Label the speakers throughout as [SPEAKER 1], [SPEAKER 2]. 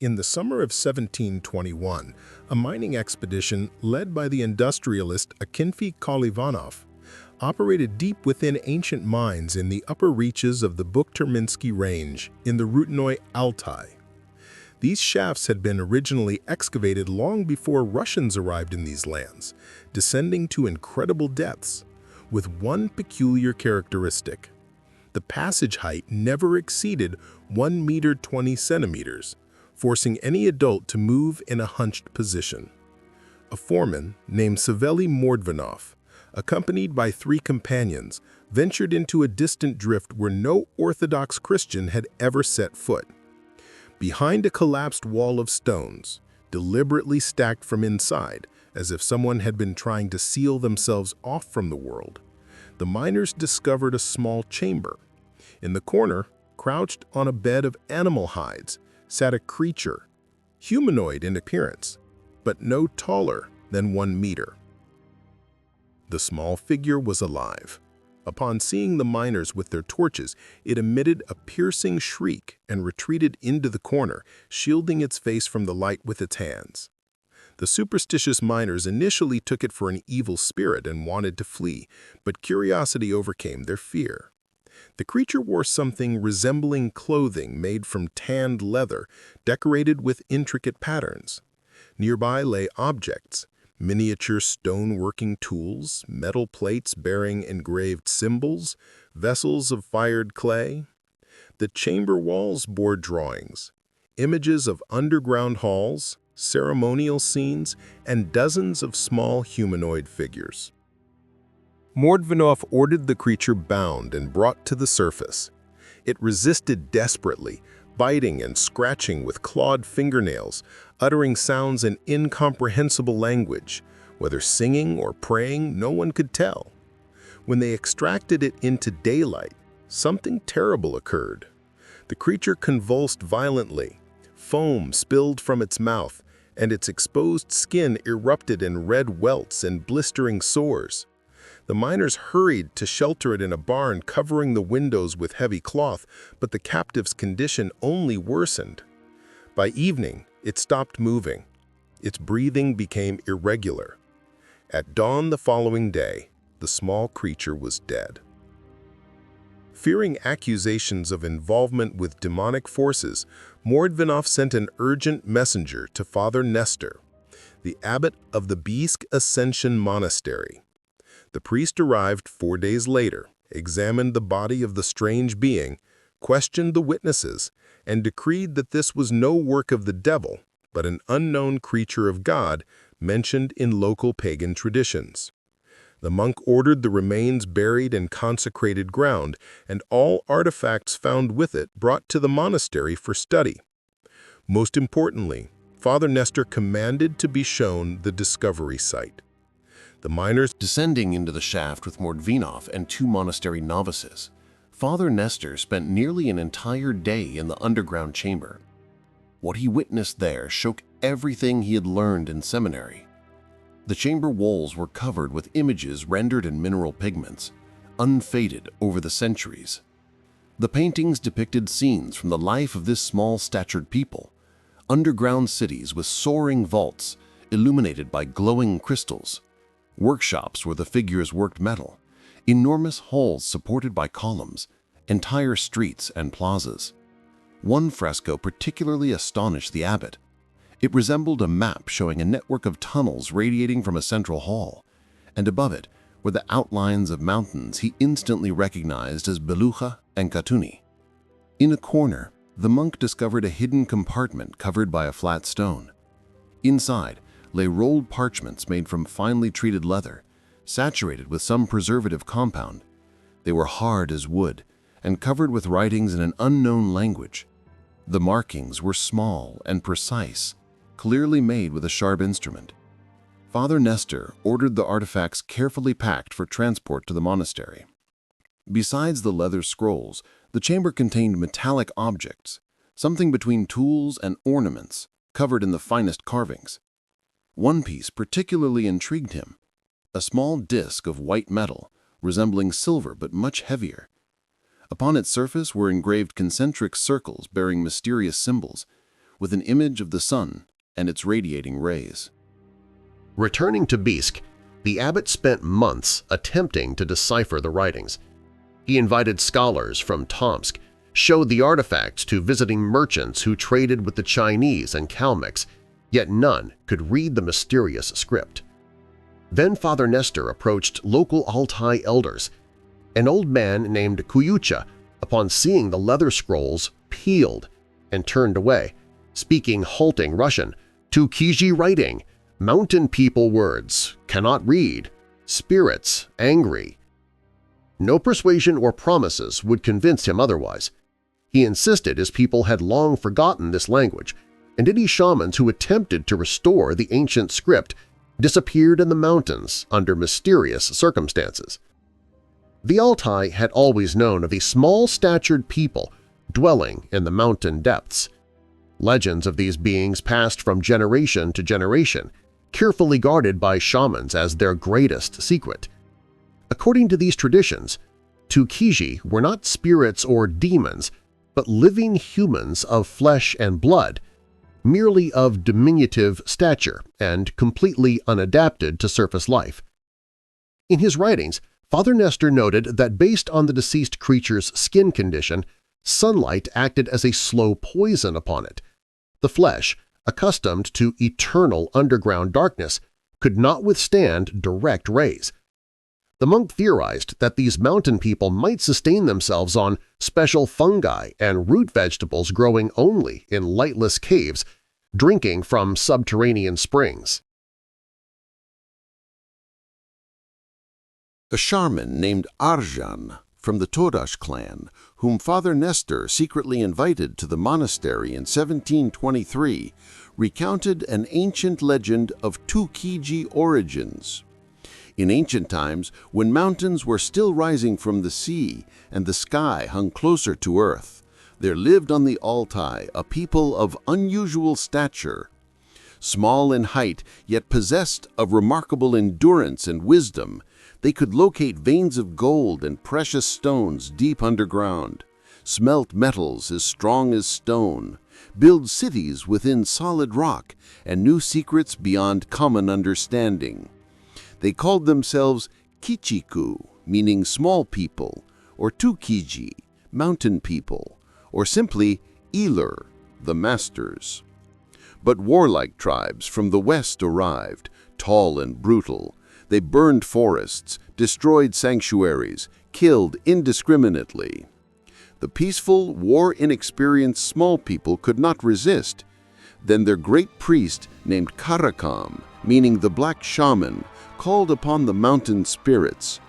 [SPEAKER 1] In the summer of 1721, a mining expedition led by the industrialist Akinfi Kolivanov operated deep within ancient mines in the upper reaches of the Bukhterminsky Range in the Rudnoy Altai. These shafts had been originally excavated long before Russians arrived in these lands, descending to incredible depths, with one peculiar characteristic. The passage height never exceeded 1 meter 20 centimeters, forcing any adult to move in a hunched position. A foreman named Savely Mordvinov, accompanied by 3 companions, ventured into a distant drift where no Orthodox Christian had ever set foot. Behind a collapsed wall of stones, deliberately stacked from inside, as if someone had been trying to seal themselves off from the world, the miners discovered a small chamber. In the corner, crouched on a bed of animal hides, sat a creature, humanoid in appearance, but no taller than 1 meter. The small figure was alive. Upon seeing the miners with their torches, it emitted a piercing shriek and retreated into the corner, shielding its face from the light with its hands. The superstitious miners initially took it for an evil spirit and wanted to flee, but curiosity overcame their fear. The creature wore something resembling clothing made from tanned leather, decorated with intricate patterns. Nearby lay objects, miniature stone-working tools, metal plates bearing engraved symbols, vessels of fired clay. The chamber walls bore drawings, images of underground halls, ceremonial scenes, and dozens of small humanoid figures. Mordvinov ordered the creature bound and brought to the surface. It resisted desperately, biting and scratching with clawed fingernails, uttering sounds in incomprehensible language. Whether singing or praying, no one could tell. When they extracted it into daylight, something terrible occurred. The creature convulsed violently. Foam spilled from its mouth, and its exposed skin erupted in red welts and blistering sores. The miners hurried to shelter it in a barn, covering the windows with heavy cloth, but the captive's condition only worsened. By evening, it stopped moving. Its breathing became irregular. At dawn the following day, the small creature was dead. Fearing accusations of involvement with demonic forces, Mordvinov sent an urgent messenger to Father Nestor, the abbot of the Biysk Ascension Monastery. The priest arrived 4 days later, examined the body of the strange being, questioned the witnesses, and decreed that this was no work of the devil, but an unknown creature of God mentioned in local pagan traditions. The monk ordered the remains buried in consecrated ground, and all artifacts found with it brought to the monastery for study. Most importantly, Father Nestor commanded to be shown the discovery site. The miners
[SPEAKER 2] descending into the shaft with Mordvinov and 2 monastery novices, Father Nestor spent nearly an entire day in the underground chamber. What he witnessed there shook everything he had learned in seminary. The chamber walls were covered with images rendered in mineral pigments, unfaded over the centuries. The paintings depicted scenes from the life of this small-statured people, underground cities with soaring vaults illuminated by glowing crystals, workshops where the figures worked metal, enormous halls supported by columns, entire streets and plazas. One fresco particularly astonished the abbot. It resembled a map showing a network of tunnels radiating from a central hall, and above it were the outlines of mountains he instantly recognized as Beluga and Katuni. In a corner, the monk discovered a hidden compartment covered by a flat stone. Inside lay rolled parchments made from finely treated leather, saturated with some preservative compound. They were hard as wood and covered with writings in an unknown language. The markings were small and precise, clearly made with a sharp instrument. Father Nestor ordered the artifacts carefully packed for transport to the monastery. Besides the leather scrolls, the chamber contained metallic objects, something between tools and ornaments, covered in the finest carvings. One piece particularly intrigued him, a small disc of white metal, resembling silver but much heavier. Upon its surface were engraved concentric circles bearing mysterious symbols, with an image of the sun and its radiating rays.
[SPEAKER 3] Returning to Bisk, the abbot spent months attempting to decipher the writings. He invited scholars from Tomsk, showed the artifacts to visiting merchants who traded with the Chinese and Kalmyks, yet none could read the mysterious script. Then Father Nestor approached local Altai elders. An old man named Kuyucha, upon seeing the leather scrolls, peeled and turned away, speaking halting Russian, "Tukiji writing, mountain people words, cannot read, spirits angry." No persuasion or promises would convince him otherwise. He insisted his people had long forgotten this language, and any shamans who attempted to restore the ancient script disappeared in the mountains under mysterious circumstances. The Altai had always known of a small-statured people dwelling in the mountain depths. Legends of these beings passed from generation to generation, carefully guarded by shamans as their greatest secret. According to these traditions, Tukiji were not spirits or demons, but living humans of flesh and blood, merely of diminutive stature and completely unadapted to surface life. In his writings, Father Nestor noted that based on the deceased creature's skin condition, sunlight acted as a slow poison upon it. The flesh, accustomed to eternal underground darkness, could not withstand direct rays. The monk theorized that these mountain people might sustain themselves on special fungi and root vegetables growing only in lightless caves, drinking from subterranean springs.
[SPEAKER 2] A shaman named Arjan from the Todash clan, whom Father Nestor secretly invited to the monastery in 1723, recounted an ancient legend of Tukiji origins. In ancient times, when mountains were still rising from the sea and the sky hung closer to earth, there lived on the Altai a people of unusual stature. Small in height, yet possessed of remarkable endurance and wisdom, they could locate veins of gold and precious stones deep underground, smelt metals as strong as stone, build cities within solid rock, and knew secrets beyond common understanding. They called themselves Kichiku, meaning small people, or Tukiji, mountain people, or simply Iler, the masters. But warlike tribes from the west arrived, tall and brutal. They burned forests, destroyed sanctuaries, killed indiscriminately. The peaceful, war-inexperienced small people could not resist. Then their great priest, named Karakam, meaning the black shaman, called upon the mountain spirits.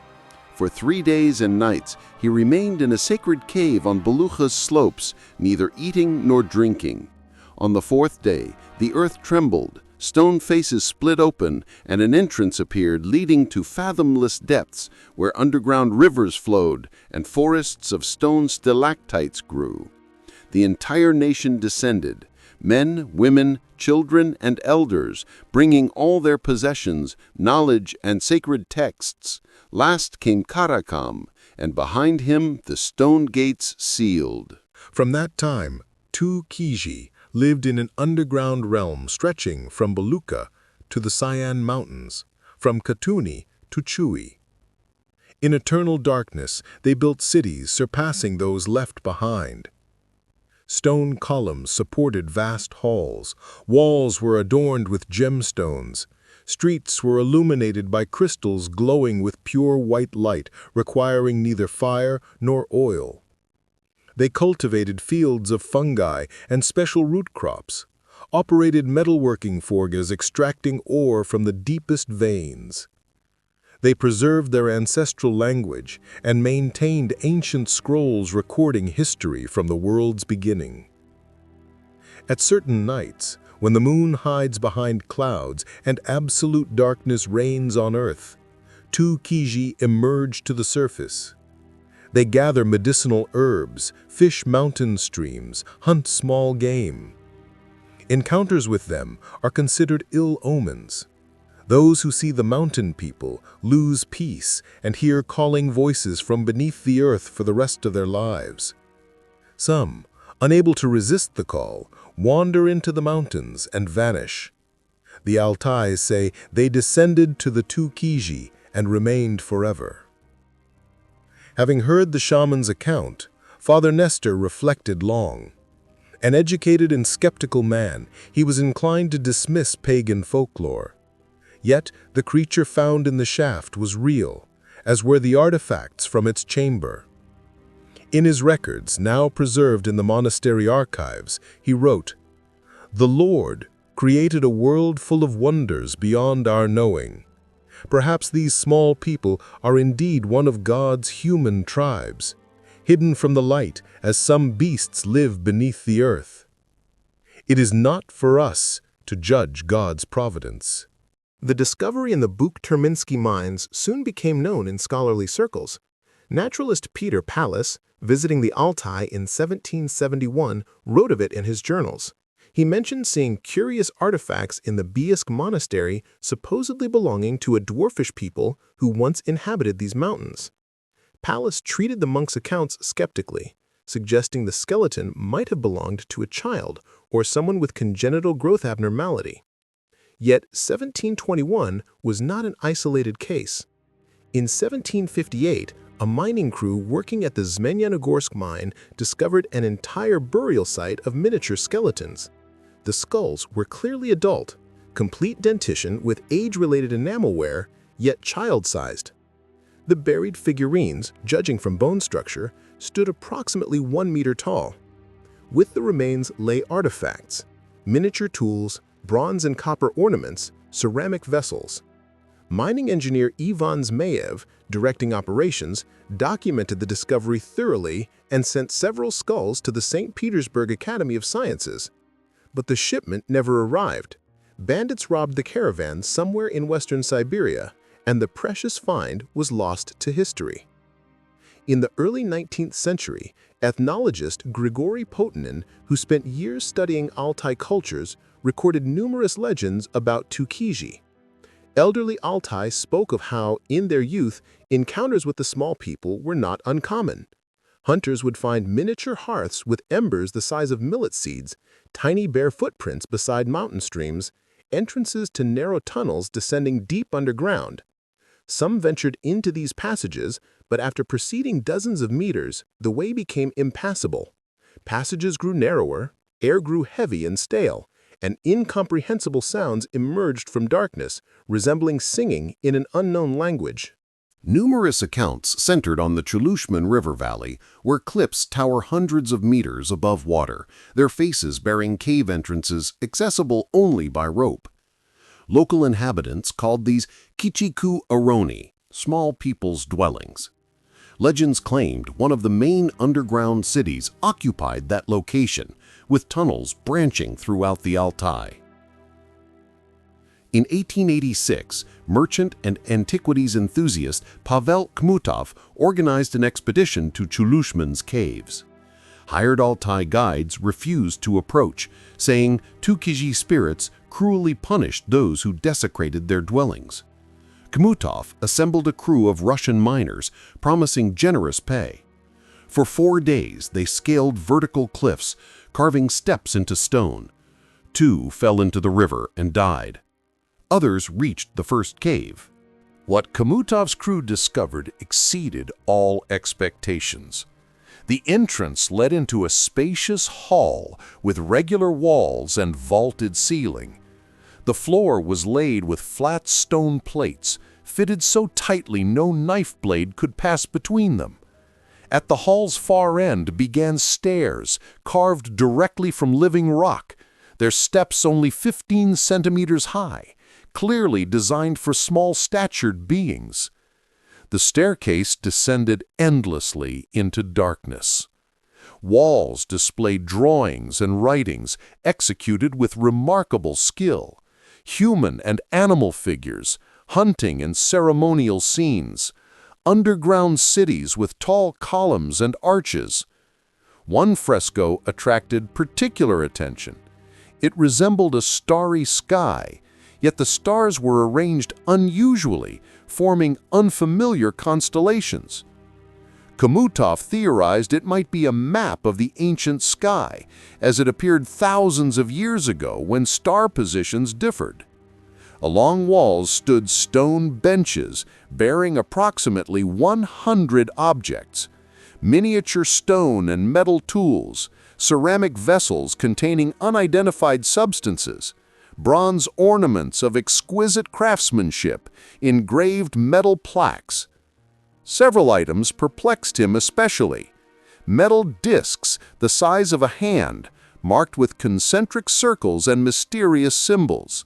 [SPEAKER 2] For 3 days and nights he remained in a sacred cave on Belucha's slopes, neither eating nor drinking. On the 4th day the earth trembled, stone faces split open, and an entrance appeared leading to fathomless depths where underground rivers flowed and forests of stone stalactites grew. The entire nation descended, men, women, children, and elders, bringing all their possessions, knowledge, and sacred texts. Last came Karakam, and behind him the stone gates sealed.
[SPEAKER 1] From that time, Tukiji lived in an underground realm stretching from Belucha to the Cyan Mountains, from Katuni to Chui. In eternal darkness, they built cities surpassing those left behind. Stone columns supported vast halls, walls were adorned with gemstones, streets were illuminated by crystals glowing with pure white light, requiring neither fire nor oil. They cultivated fields of fungi and special root crops, operated metalworking forges extracting ore from the deepest veins. They preserved their ancestral language and maintained ancient scrolls recording history from the world's beginning. At certain nights, when the moon hides behind clouds and absolute darkness reigns on earth, Tukiji emerge to the surface. They gather medicinal herbs, fish mountain streams, hunt small game. Encounters with them are considered ill omens. Those who see the mountain people lose peace and hear calling voices from beneath the earth for the rest of their lives. Some, unable to resist the call, wander into the mountains and vanish. The Altai say they descended to the Tukiji and remained forever. Having heard the shaman's account, Father Nestor reflected long. An educated and skeptical man, he was inclined to dismiss pagan folklore. Yet the creature found in the shaft was real, as were the artifacts from its chamber. In his records, now preserved in the monastery archives, he wrote, "The Lord created a world full of wonders beyond our knowing. Perhaps these small people are indeed one of God's human tribes, hidden from the light as some beasts live beneath the earth. It is not for us to judge God's providence." The discovery in the Buk-Terminsky mines soon became known in scholarly circles. Naturalist Peter Pallas, visiting the Altai in 1771, wrote of it in his journals. He mentioned seeing curious artifacts in the Biisk monastery supposedly belonging to a dwarfish people who once inhabited these mountains. Pallas treated the monks' accounts skeptically, suggesting the skeleton might have belonged to a child or someone with congenital growth abnormality. Yet 1721 was not an isolated case. In 1758, a mining crew working at the Zmenyannogorsk mine discovered an entire burial site of miniature skeletons. The skulls were clearly adult, complete dentition with age-related enamel wear, yet child-sized. The buried figurines, judging from bone structure, stood approximately 1 meter tall. With the remains lay artifacts, miniature tools, bronze and copper ornaments, ceramic vessels. Mining engineer Ivan Zmayev, directing operations, documented the discovery thoroughly and sent several skulls to the St. Petersburg Academy of Sciences. But the shipment never arrived. Bandits robbed the caravan somewhere in western Siberia, and the precious find was lost to history. In the early 19th century, ethnologist Grigory Potinin, who spent years studying Altai cultures, recorded numerous legends about Tukiji. Elderly Altai spoke of how, in their youth, encounters with the small people were not uncommon. Hunters would find miniature hearths with embers the size of millet seeds, tiny bare footprints beside mountain streams, entrances to narrow tunnels descending deep underground. Some ventured into these passages, but after proceeding dozens of meters, the way became impassable. Passages grew narrower, air grew heavy and stale, and incomprehensible sounds emerged from darkness, resembling singing in an unknown language.
[SPEAKER 2] Numerous accounts centered on the Chulushman River Valley, where cliffs tower hundreds of meters above water, their faces bearing cave entrances accessible only by rope. Local inhabitants called these Kichiku Aroni, small people's dwellings. Legends claimed one of the main underground cities occupied that location, with tunnels branching throughout the Altai. In 1886, merchant and antiquities enthusiast Pavel Kmutov organized an expedition to Chulushman's caves. Hired Altai guides refused to approach, saying Tukiji spirits cruelly punished those who desecrated their dwellings. Kmutov assembled a crew of Russian miners, promising generous pay. For 4 days, they scaled vertical cliffs, carving steps into stone. 2 fell into the river and died. Others reached the first cave. What Kmutov's crew discovered exceeded all expectations. The entrance led into a spacious hall with regular walls and vaulted ceiling. The floor was laid with flat stone plates, fitted so tightly no knife blade could pass between them. At the hall's far end began stairs carved directly from living rock, their steps only 15 centimeters high, clearly designed for small-statured beings. The staircase descended endlessly into darkness. Walls displayed drawings and writings executed with remarkable skill, human and animal figures, hunting and ceremonial scenes, underground cities with tall columns and arches. One fresco attracted particular attention. It resembled a starry sky, yet the stars were arranged unusually, forming unfamiliar constellations.
[SPEAKER 4] Chomutov theorized it might be a map of the ancient sky, as it appeared thousands of years ago when star positions differed. Along walls stood stone benches bearing approximately 100 objects, miniature stone and metal tools, ceramic vessels containing unidentified substances, bronze ornaments of exquisite craftsmanship, engraved metal plaques. Several items perplexed him especially. Metal discs the size of a hand, marked with concentric circles and mysterious symbols.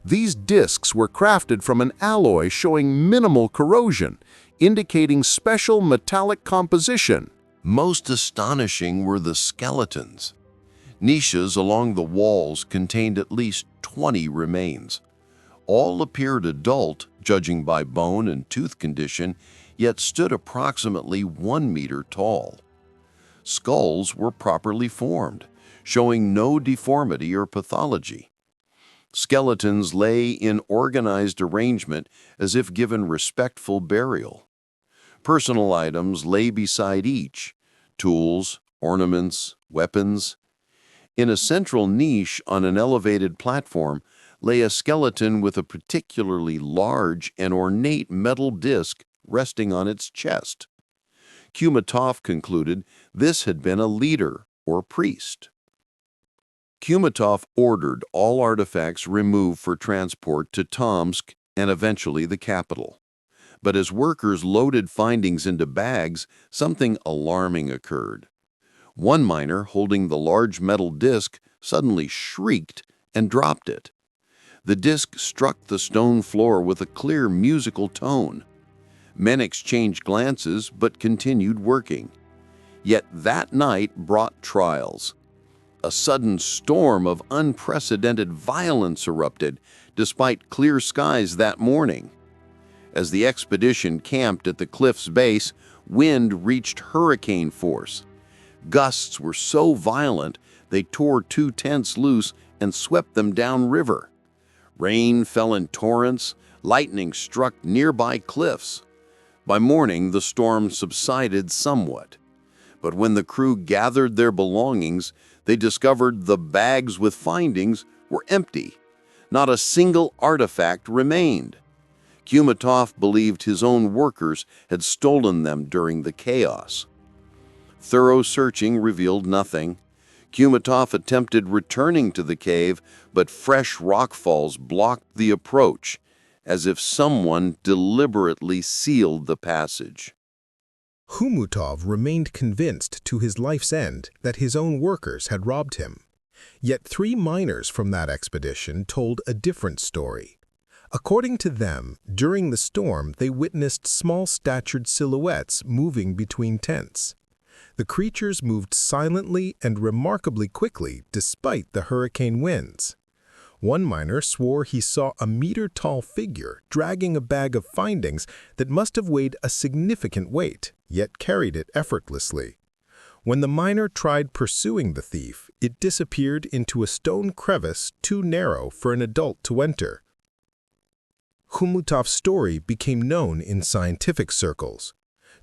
[SPEAKER 4] These discs were crafted from an alloy showing minimal corrosion, indicating special metallic composition.
[SPEAKER 2] Most astonishing were the skeletons. Niches along the walls contained at least 20 remains. All appeared adult, judging by bone and tooth condition, yet stood approximately 1 meter tall. Skulls were properly formed, showing no deformity or pathology. Skeletons lay in organized arrangement as if given respectful burial. Personal items lay beside each: tools, ornaments, weapons. In a central niche on an elevated platform lay a skeleton with a particularly large and ornate metal disc resting on its chest. Chomutov concluded this had been a leader or priest. Chomutov ordered all artifacts removed for transport to Tomsk and eventually the capital. But as workers loaded findings into bags, something alarming occurred. One miner holding the large metal disc suddenly shrieked and dropped it. The disc struck the stone floor with a clear musical tone. Men exchanged glances but continued working. Yet that night brought trials. A sudden storm of unprecedented violence erupted, despite clear skies that morning. As the expedition camped at the cliff's base, wind reached hurricane force. Gusts were so violent they tore 2 tents loose and swept them downriver. Rain fell in torrents, lightning struck nearby cliffs. By morning, the storm subsided somewhat. But when the crew gathered their belongings, they discovered the bags with findings were empty. Not a single artifact remained. Chomutov believed his own workers had stolen them during the chaos. Thorough searching revealed nothing. Chomutov attempted returning to the cave, but fresh rockfalls blocked the approach, as if someone deliberately sealed the passage.
[SPEAKER 1] Chomutov remained convinced to his life's end that his own workers had robbed him. Yet 3 miners from that expedition told a different story. According to them, during the storm they witnessed small-statured silhouettes moving between tents. The creatures moved silently and remarkably quickly despite the hurricane winds. One miner swore he saw a meter-tall figure dragging a bag of findings that must have weighed a significant weight, yet carried it effortlessly. When the miner tried pursuing the thief, it disappeared into a stone crevice too narrow for an adult to enter. Chomutov's story became known in scientific circles.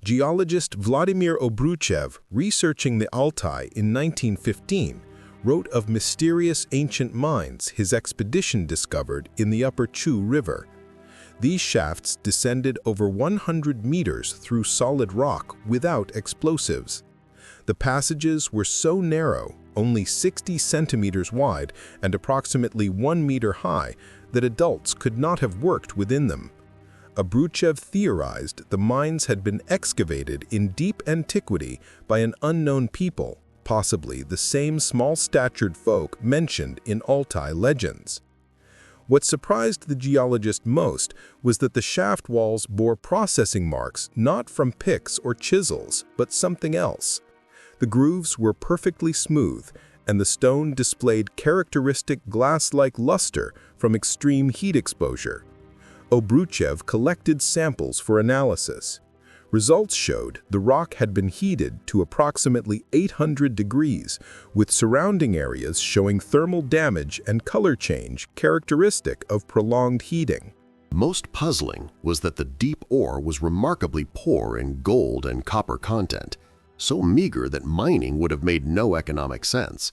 [SPEAKER 1] Geologist Vladimir Obruchev, researching the Altai in 1915, wrote of mysterious ancient mines his expedition discovered in the upper Chu River. These shafts descended over 100 meters through solid rock without explosives. The passages were so narrow, only 60 centimeters wide and approximately 1 meter high, that adults could not have worked within them. Obruchev theorized the mines had been excavated in deep antiquity by an unknown people, possibly the same small-statured folk mentioned in Altai legends. What surprised the geologist most was that the shaft walls bore processing marks not from picks or chisels, but something else. The grooves were perfectly smooth, and the stone displayed characteristic glass-like luster from extreme heat exposure. Obruchev collected samples for analysis. Results showed the rock had been heated to approximately 800 degrees, with surrounding areas showing thermal damage and color change characteristic of prolonged heating.
[SPEAKER 3] Most puzzling was that the deep ore was remarkably poor in gold and copper content, so meager that mining would have made no economic sense.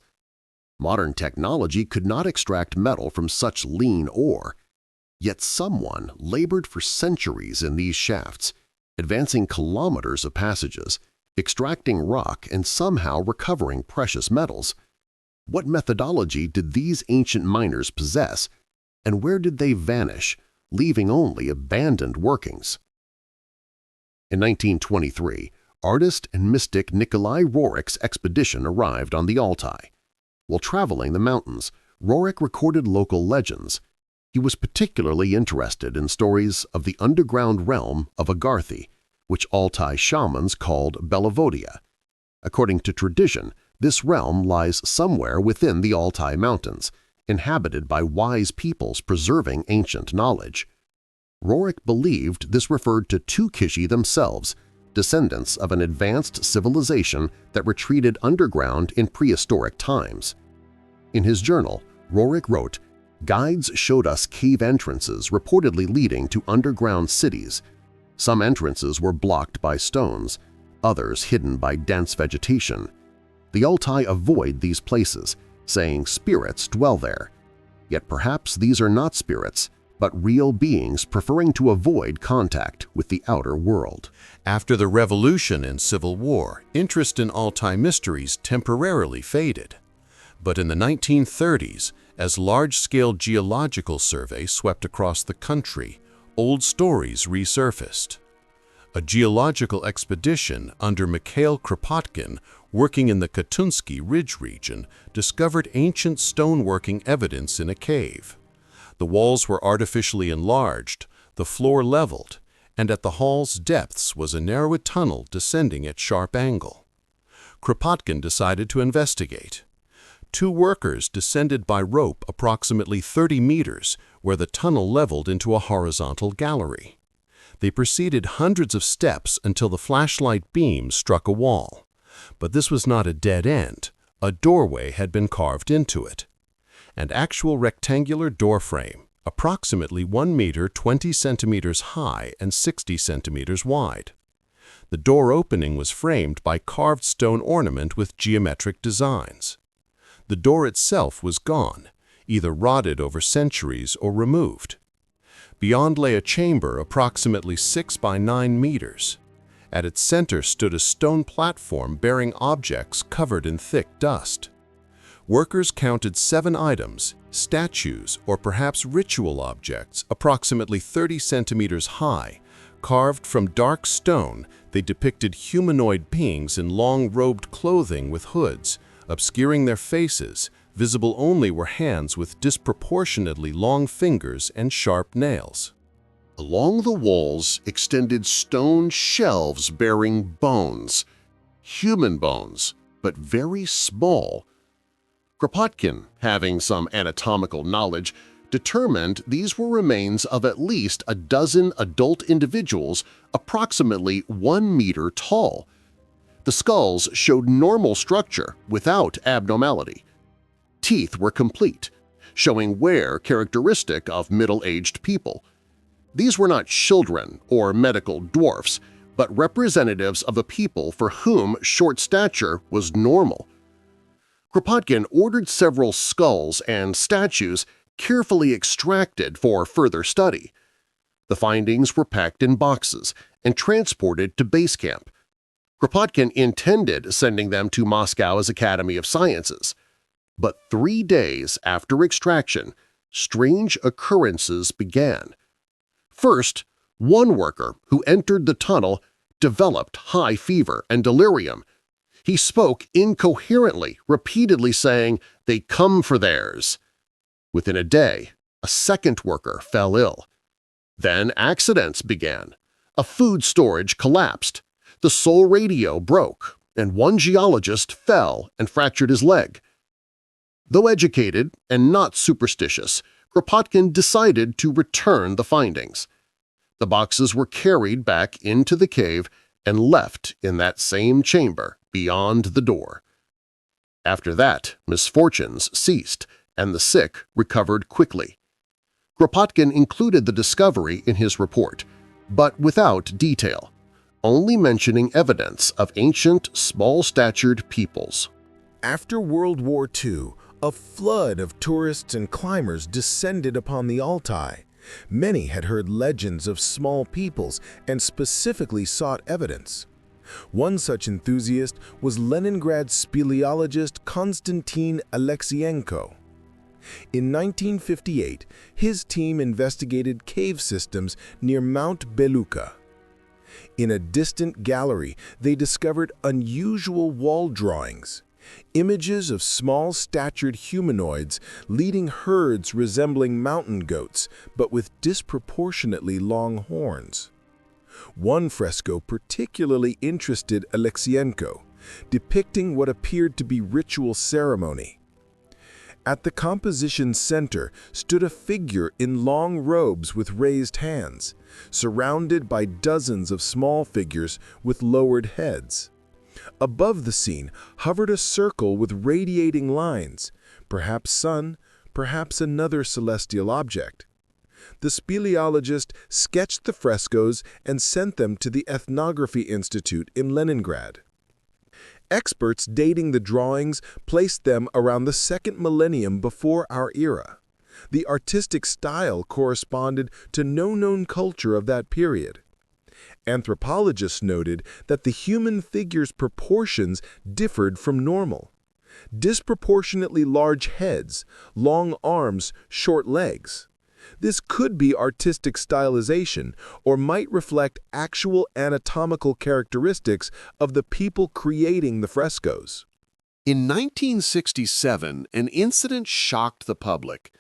[SPEAKER 3] Modern technology could not extract metal from such lean ore, yet someone labored for centuries in these shafts, advancing kilometers of passages, extracting rock and somehow recovering precious metals. What methodology did these ancient miners possess, and where did they vanish, leaving only abandoned workings? In 1923, artist and mystic Nikolai Rorik's expedition arrived on the Altai. While traveling the mountains, Rorik recorded local legends. He was particularly interested in stories of the underground realm of Agarthy, which Altai shamans called Belavodia. According to tradition, this realm lies somewhere within the Altai Mountains, inhabited by wise peoples preserving ancient knowledge. Rorik believed this referred to Tukishi themselves, descendants of an advanced civilization that retreated underground in prehistoric times. In his journal, Rorik wrote, "Guides showed us cave entrances reportedly leading to underground cities. Some entrances were blocked by stones, others hidden by dense vegetation. The Altai avoid these places, saying spirits dwell there. Yet perhaps these are not spirits, but real beings preferring to avoid contact with the outer world."
[SPEAKER 2] After the revolution and civil war, interest in Altai mysteries temporarily faded. But in the 1930s, as large-scale geological surveys swept across the country, old stories resurfaced. A geological expedition under Mikhail Kropotkin, working in the Katunsky Ridge region, discovered ancient stoneworking evidence in a cave. The walls were artificially enlarged, the floor leveled, and at the hall's depths was a narrow tunnel descending at sharp angle. Kropotkin decided to investigate. 2 workers descended by rope approximately 30 meters, where the tunnel leveled into a horizontal gallery. They proceeded hundreds of steps until the flashlight beam struck a wall. But this was not a dead end. A doorway had been carved into it. An actual rectangular door frame, approximately 1 meter 20 centimeters high and 60 centimeters wide. The door opening was framed by carved stone ornament with geometric designs. The door itself was gone, either rotted over centuries or removed. Beyond lay a chamber approximately 6 by 9 meters. At its center stood a stone platform bearing objects covered in thick dust. Workers counted 7 items, statues or perhaps ritual objects approximately 30 centimeters high. Carved from dark stone, they depicted humanoid beings in long-robed clothing with hoods, obscuring their faces. Visible only were hands with disproportionately long fingers and sharp nails.
[SPEAKER 3] Along the walls extended stone shelves bearing bones, human bones, but very small. Kropotkin, having some anatomical knowledge, determined these were remains of at least a dozen adult individuals approximately 1 meter tall. The skulls showed normal structure without abnormality. Teeth were complete, showing wear characteristic of middle-aged people. These were not children or medical dwarfs, but representatives of a people for whom short stature was normal. Kropotkin ordered several skulls and statues carefully extracted for further study. The findings were packed in boxes and transported to base camp. Kropotkin intended sending them to Moscow's Academy of Sciences. But 3 days after extraction, strange occurrences began. First, one worker who entered the tunnel developed high fever and delirium. He spoke incoherently, repeatedly saying, "They come for theirs." Within a day, a second worker fell ill. Then accidents began. A food storage collapsed. The Seoul radio broke, and one geologist fell and fractured his leg. Though educated and not superstitious, Kropotkin decided to return the findings. The boxes were carried back into the cave and left in that same chamber beyond the door. After that, misfortunes ceased and the sick recovered quickly. Kropotkin included the discovery in his report, but without detail, only mentioning evidence of ancient, small-statured peoples.
[SPEAKER 1] After World War II, a flood of tourists and climbers descended upon the Altai. Many had heard legends of small peoples and specifically sought evidence. One such enthusiast was Leningrad speleologist Konstantin Alexienko. In 1958, his team investigated cave systems near Mount Beluka. In a distant gallery, they discovered unusual wall drawings, images of small-statured humanoids leading herds resembling mountain goats, but with disproportionately long horns. One fresco particularly interested Alexienko, depicting what appeared to be ritual ceremony. At the composition's center stood a figure in long robes with raised hands, surrounded by dozens of small figures with lowered heads. Above the scene hovered a circle with radiating lines, perhaps sun, perhaps another celestial object. The speleologist sketched the frescoes and sent them to the Ethnography Institute in Leningrad. Experts dating the drawings placed them around the second millennium before our era. The artistic style corresponded to no known culture of that period. Anthropologists noted that the human figure's proportions differed from normal. Disproportionately large heads, long arms, short legs. This could be artistic stylization or might reflect actual anatomical characteristics of the people creating the frescoes.
[SPEAKER 2] In 1967, an incident shocked the public.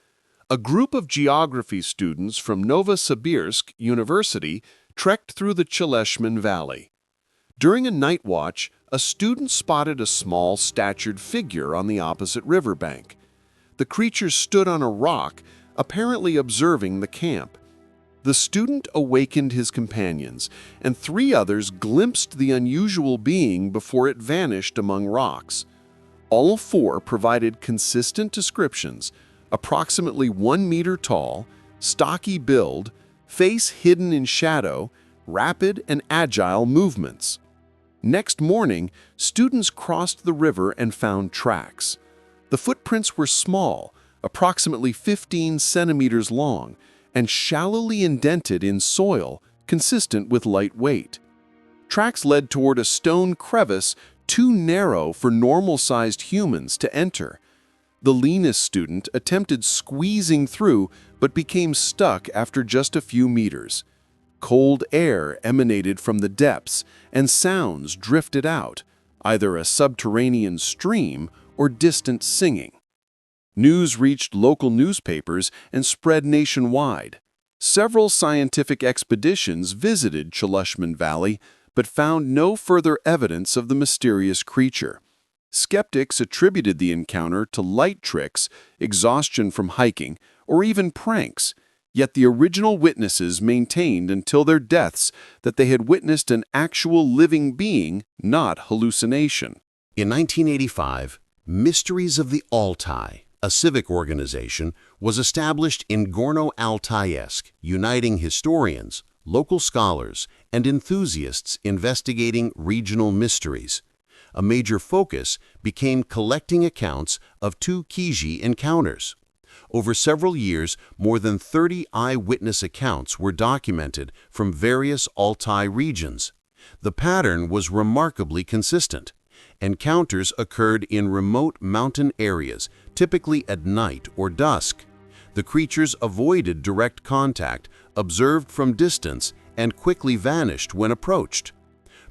[SPEAKER 2] A group of geography students from Novosibirsk University trekked through the Cheleshman Valley. During a night watch, a student spotted a small-statured figure on the opposite riverbank. The creature stood on a rock, apparently observing the camp. The student awakened his companions, and 3 others glimpsed the unusual being before it vanished among rocks. All 4 provided consistent descriptions: approximately 1 meter tall, stocky build, face hidden in shadow, rapid and agile movements. Next morning, students crossed the river and found tracks. The footprints were small, approximately 15 centimeters long, and shallowly indented in soil, consistent with light weight. Tracks led toward a stone crevice too narrow for normal-sized humans to enter. The leanest student attempted squeezing through, but became stuck after just a few meters. Cold air emanated from the depths, and sounds drifted out, either a subterranean stream or distant singing. News reached local newspapers and spread nationwide. Several scientific expeditions visited Cheleshman Valley, but found no further evidence of the mysterious creature. Skeptics attributed the encounter to light tricks, exhaustion from hiking, or even pranks, yet the original witnesses maintained until their deaths that they had witnessed an actual living being, not hallucination.
[SPEAKER 5] In 1985, Mysteries of the Altai, a civic organization, was established in Gorno-Altaisk, uniting historians, local scholars, and enthusiasts investigating regional mysteries. A major focus became collecting accounts of 2 Kiji encounters. Over several years, more than 30 eyewitness accounts were documented from various Altai regions. The pattern was remarkably consistent. Encounters occurred in remote mountain areas, typically at night or dusk. The creatures avoided direct contact, observed from distance, and quickly vanished when approached.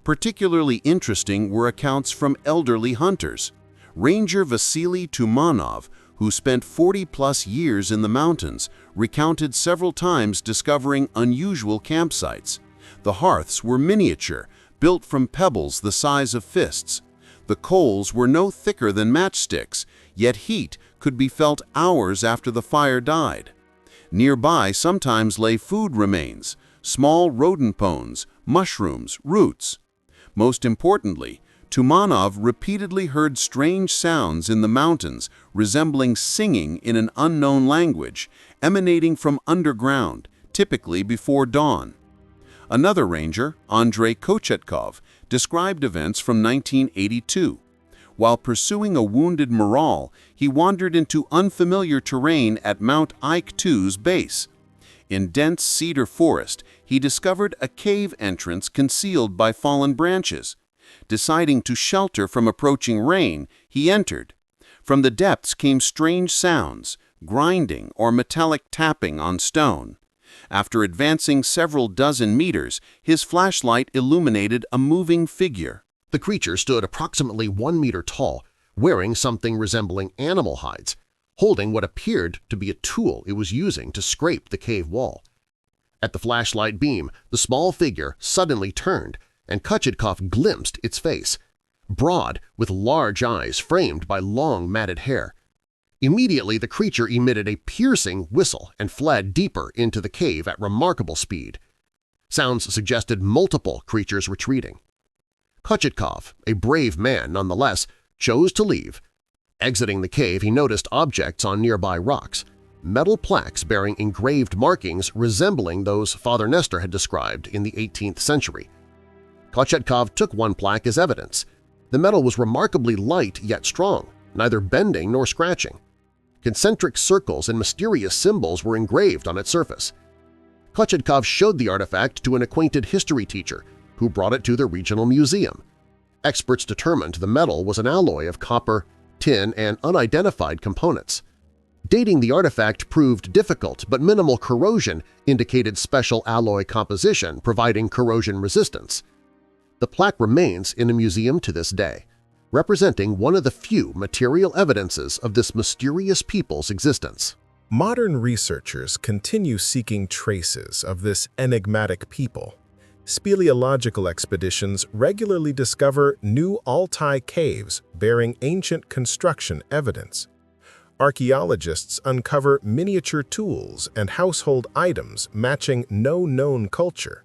[SPEAKER 5] Particularly interesting were accounts from elderly hunters. Ranger Vasily Tumanov, who spent 40-plus years in the mountains, recounted several times discovering unusual campsites. The hearths were miniature, built from pebbles the size of fists. The coals were no thicker than matchsticks, yet heat could be felt hours after the fire died. Nearby sometimes lay food remains, small rodent bones, mushrooms, roots. Most importantly,
[SPEAKER 4] Tumanov repeatedly heard strange sounds in the mountains resembling singing in an unknown language, emanating from underground, typically before dawn. Another ranger, Andrei Kochetkov, described events from 1982. While pursuing a wounded Moral, he wandered into unfamiliar terrain at Mount Ike-II's base. In dense cedar forest, he discovered a cave entrance concealed by fallen branches. Deciding to shelter from approaching rain, he entered. From the depths came strange sounds, grinding or metallic tapping on stone. After advancing several dozen meters, his flashlight illuminated a moving figure.
[SPEAKER 3] The creature stood approximately 1 meter tall, wearing something resembling animal hides, holding what appeared to be a tool it was using to scrape the cave wall. At the flashlight beam, the small figure suddenly turned, and Kochetkov glimpsed its face, broad with large eyes framed by long matted hair. Immediately the creature emitted a piercing whistle and fled deeper into the cave at remarkable speed. Sounds suggested multiple creatures retreating. Kochetkov, a brave man nonetheless, chose to leave. Exiting the cave, he noticed objects on nearby rocks, metal plaques bearing engraved markings resembling those Father Nestor had described in the 18th century. Kochetkov took one plaque as evidence. The metal was remarkably light yet strong, neither bending nor scratching. Concentric circles and mysterious symbols were engraved on its surface. Kochetkov showed the artifact to an acquainted history teacher, who brought it to the regional museum. Experts determined the metal was an alloy of copper, tin, and unidentified components. Dating the artifact proved difficult, but minimal corrosion indicated special alloy composition providing corrosion resistance. The plaque remains in a museum to this day, representing one of the few material evidences of this mysterious people's existence.
[SPEAKER 1] Modern researchers continue seeking traces of this enigmatic people. Speleological expeditions regularly discover new Altai caves bearing ancient construction evidence. Archaeologists uncover miniature tools and household items matching no known culture.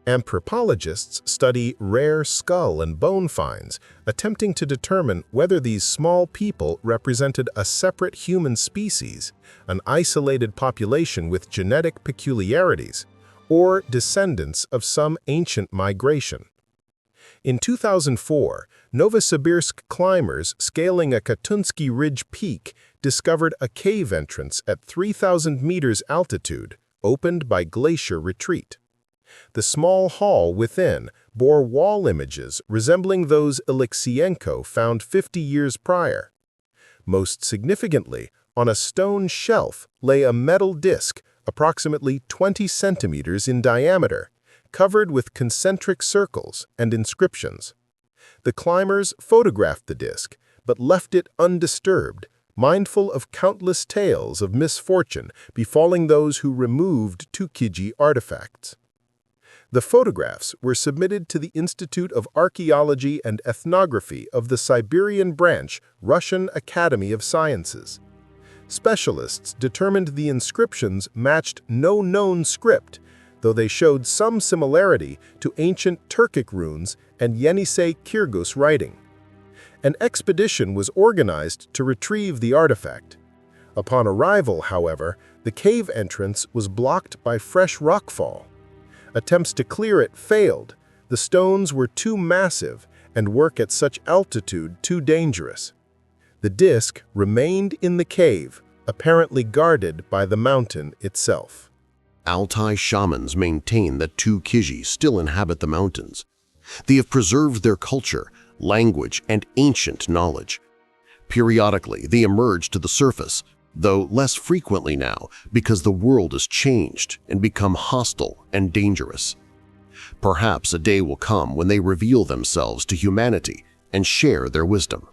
[SPEAKER 1] Anthropologists study rare skull and bone finds, attempting to determine whether these small people represented a separate human species, an isolated population with genetic peculiarities, or descendants of some ancient migration. In 2004, Novosibirsk climbers scaling a Katunsky Ridge peak discovered a cave entrance at 3,000 meters altitude, opened by glacier retreat. The small hall within bore wall images resembling those Alexienko found 50 years prior. Most significantly, on a stone shelf lay a metal disc approximately 20 centimeters in diameter, covered with concentric circles and inscriptions. The climbers photographed the disc, but left it undisturbed, mindful of countless tales of misfortune befalling those who removed Tukiji artifacts. The photographs were submitted to the Institute of Archaeology and Ethnography of the Siberian Branch Russian Academy of Sciences. Specialists determined the inscriptions matched no known script, though they showed some similarity to ancient Turkic runes and Yenisei Kyrgyz writing. An expedition was organized to retrieve the artifact. Upon arrival, however, the cave entrance was blocked by fresh rockfall. Attempts to clear it failed. The stones were too massive and work at such altitude too dangerous. The disc remained in the cave, apparently guarded by the mountain itself.
[SPEAKER 3] Altai shamans maintain that Tukiji still inhabit the mountains. They have preserved their culture, language, and ancient knowledge. Periodically, they emerge to the surface, though less frequently now because the world has changed and become hostile and dangerous. Perhaps a day will come when they reveal themselves to humanity and share their wisdom.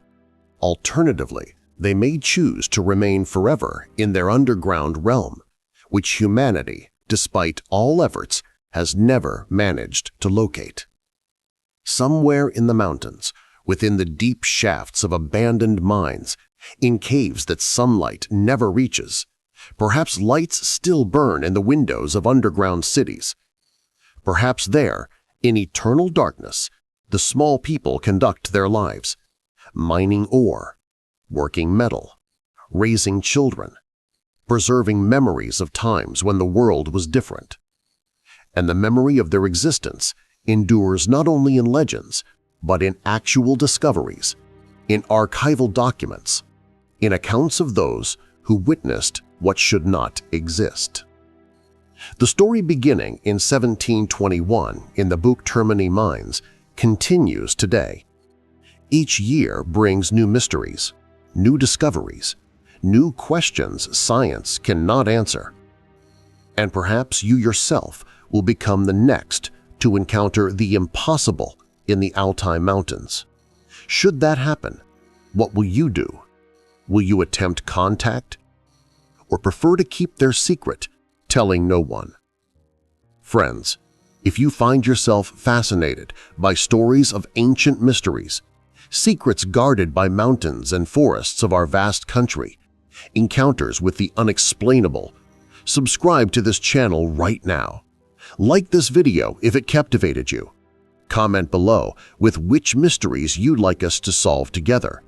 [SPEAKER 3] Alternatively, they may choose to remain forever in their underground realm, which humanity, despite all efforts, has never managed to locate. Somewhere in the mountains, within the deep shafts of abandoned mines, in caves that sunlight never reaches, perhaps lights still burn in the windows of underground cities. Perhaps there, in eternal darkness, the small people conduct their lives, mining ore, working metal, raising children, preserving memories of times when the world was different. And the memory of their existence endures not only in legends, but in actual discoveries, in archival documents, in accounts of those who witnessed what should not exist. The story beginning in 1721 in the Buchtermini mines continues today. Each year brings new mysteries, new discoveries, new questions science cannot answer. And perhaps you yourself will become the next to encounter the impossible in the Altai Mountains. Should that happen, what will you do? Will you attempt contact? Or prefer to keep their secret, telling no one? Friends, if you find yourself fascinated by stories of ancient mysteries, secrets guarded by mountains and forests of our vast country, encounters with the unexplainable, subscribe to this channel right now. Like this video if it captivated you. Comment below with which mysteries you'd like us to solve together.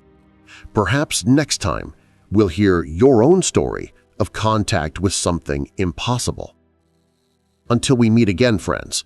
[SPEAKER 3] Perhaps next time we'll hear your own story of contact with something impossible. Until we meet again, friends,